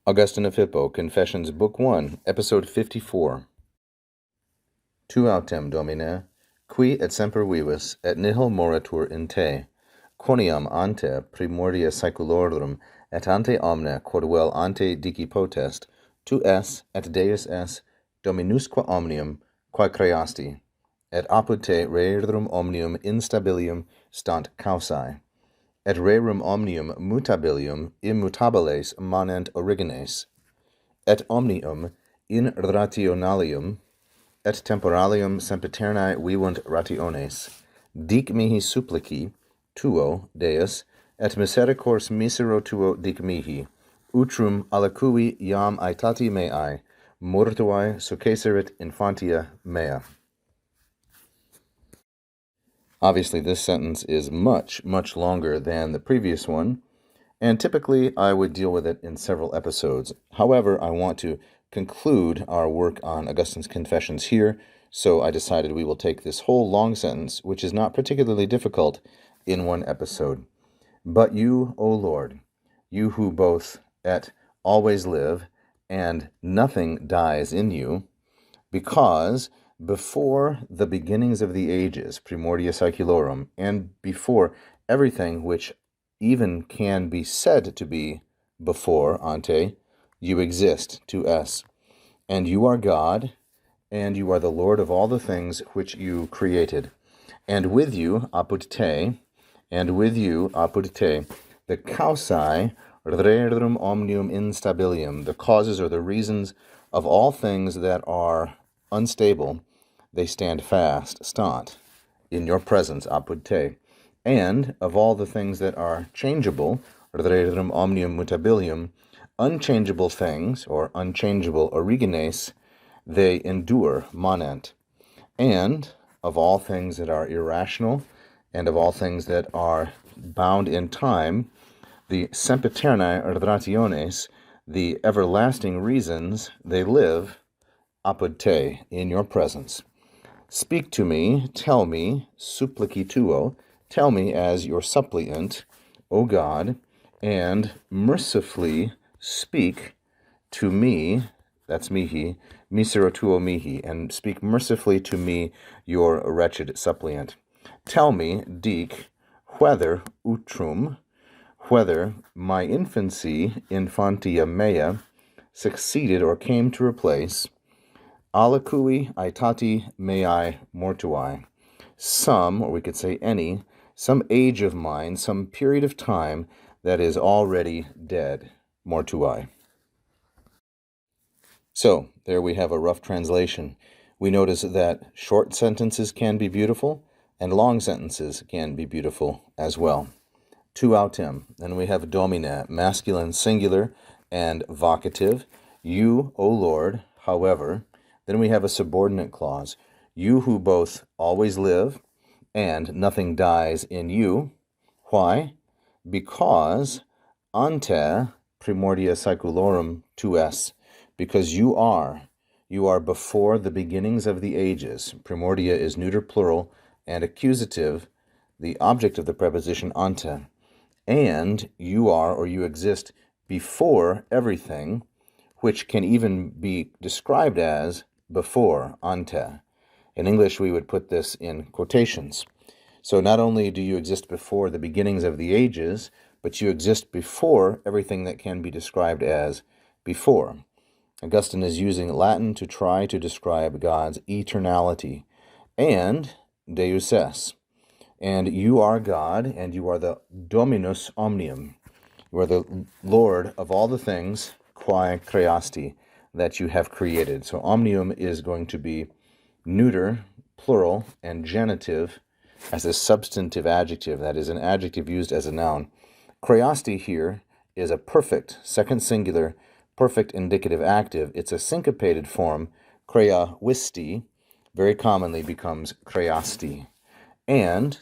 Augustine of Hippo, Confessions, Book 1, Episode 54. Tu autem, Domine, qui et semper vivus, et nihil moratur in te, quoniam ante primordia saeculorum, et ante omne, quod vel ante dici potest, tu es, et Deus es, Dominusque omnium, quae creasti, et apud te rerum omnium instabilium stant causae. Et rerum omnium mutabilium immutabiles manent origines, et omnium in rationalium et temporalium sempiternae vivunt rationes. Dic mihi supplici tuo, Deus, et misericors misero tuo dic mihi, utrum aliqui iam aetati meae, mortuae succeserit infantia mea. Obviously, this sentence is much, much longer than the previous one, and typically I would deal with it in several episodes. However, I want to conclude our work on Augustine's Confessions here, so I decided we will take this whole long sentence, which is not particularly difficult, in one episode. But you, O Lord, you who both et always live, and nothing dies in you, because before the beginnings of the ages, primordia saeculorum, and before everything which even can be said to be before, ante, you exist, tu es, and you are God, and you are the Lord of all the things which you created. And with you, apud te, the causae rerum omnium instabilium, the causes or the reasons of all things that are unstable, they stand fast, stant, in your presence, apud te. And of all the things that are changeable, rerum omnium mutabilium, unchangeable things, or unchangeable origines, they endure, manent. And of all things that are irrational, and of all things that are bound in time, the sempiternae rationes, the everlasting reasons, they live, apud te, in your presence. Speak to me, tell me, supplici tuo, tell me as your suppliant, O God, and mercifully speak to me, that's mihi, misero tuo mihi, and speak mercifully to me, your wretched suppliant. Tell me, dic, whether my infancy, infantia mea, succeeded or came to replace aliqui aetati meae mortuae, some, or we could say any, some age of mine, some period of time that is already dead, mortuae. So, there we have a rough translation. We notice that short sentences can be beautiful, and long sentences can be beautiful as well. Tu autem, and we have domine, masculine singular and vocative. You, O Lord, however. Then we have a subordinate clause. You who both always live and nothing dies in you. Why? Because ante primordia saeculorum tu es. Because you are before the beginnings of the ages. Primordia is neuter plural and accusative, the object of the preposition ante. And you are, or you exist, before everything, which can even be described as before, ante. In English, we would put this in quotations. So not only do you exist before the beginnings of the ages, but you exist before everything that can be described as before. Augustine is using Latin to try to describe God's eternality. And Deus es. And you are God, and you are the Dominus omnium. You are the Lord of all the things, quae creasti, that you have created. So omnium is going to be neuter, plural, and genitive as a substantive adjective. That is an adjective used as a noun. Creasti here is a perfect, second singular, perfect indicative active. It's a syncopated form. Creavisti very commonly becomes creasti. And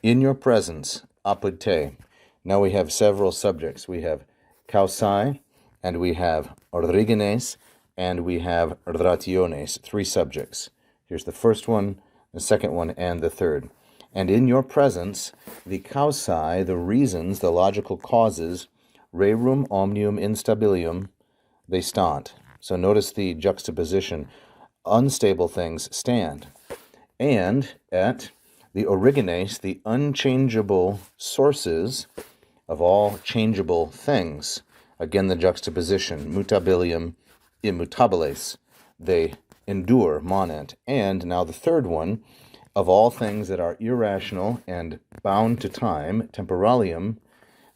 in your presence, apud te. Now we have several subjects. We have causae, and we have origines, and we have rationes, three subjects. Here's the first one, the second one, and the third. And in your presence, the causae, the reasons, the logical causes, rerum omnium instabilium they stant. So notice the juxtaposition. Unstable things stand. And at the origines, the unchangeable sources of all changeable things. Again, the juxtaposition. Mutabilium immutabiles. They endure, monant. And now the third one, of all things that are irrational and bound to time, temporalium,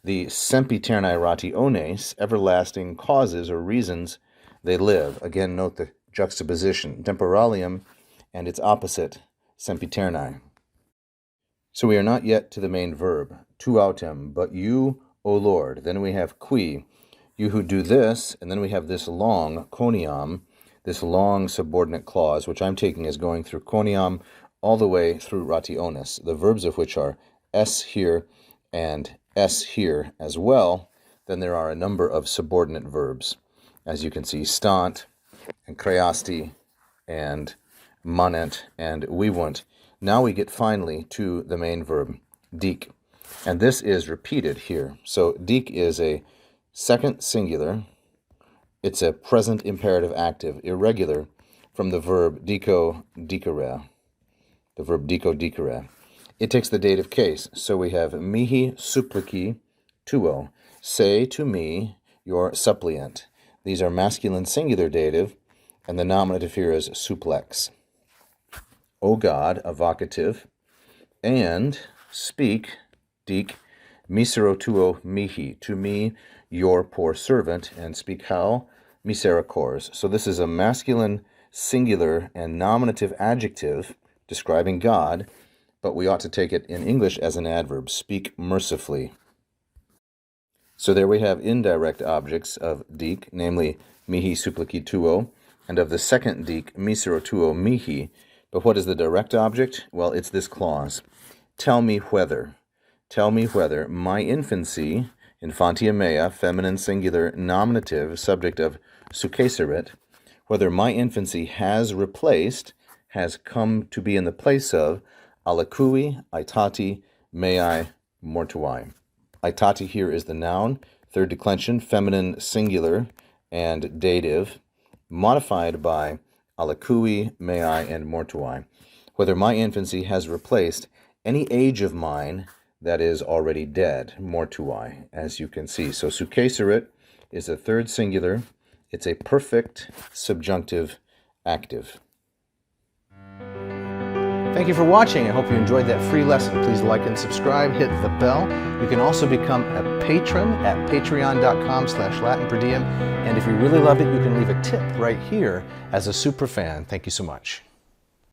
the sempiternae rationes, everlasting causes or reasons they live. Again, note the juxtaposition. Temporalium and its opposite, sempiternae. So we are not yet to the main verb, tu autem, but you, O Lord. Then we have qui, you who do this, and then we have this long, coniam, this long subordinate clause, which I'm taking as going through coniam all the way through rationes, the verbs of which are s here and s here as well. Then there are a number of subordinate verbs. As you can see, stant and creasti and manent and vivunt. Now we get finally to the main verb, dic. And this is repeated here. So dic is a second singular. It's a present imperative active, irregular, from the verb dico dicere. The verb dico dicere. It takes the dative case. So we have mihi supplici tuo. Say to me, your suppliant. These are masculine singular dative, and the nominative here is supplex. O God, a vocative, and speak, dic, misero tuo mihi, to me, your poor servant, and speak how? Misericors. So this is a masculine singular and nominative adjective describing God, but we ought to take it in English as an adverb, speak mercifully. So there we have indirect objects of dic, namely mihi supplici tuo, and of the second dic, misero tuo mihi. But what is the direct object? Well, it's this clause. Tell me whether my infancy, infantia mea, feminine singular nominative, subject of successerit, whether my infancy has replaced, has come to be in the place of, alacui, aitati, mei, mortuae. Aitati here is the noun, third declension, feminine singular and dative, modified by alacui, mei, and mortuae. Whether my infancy has replaced any age of mine that is already dead, mortuae, as you can see. So successerit is a third singular. It's a perfect subjunctive active. Thank you for watching. I hope you enjoyed that free lesson. Please like and subscribe, hit the bell. You can also become a patron at patreon.com/LatinPerDiem. And if you really loved it, you can leave a tip right here as a super fan. Thank you so much.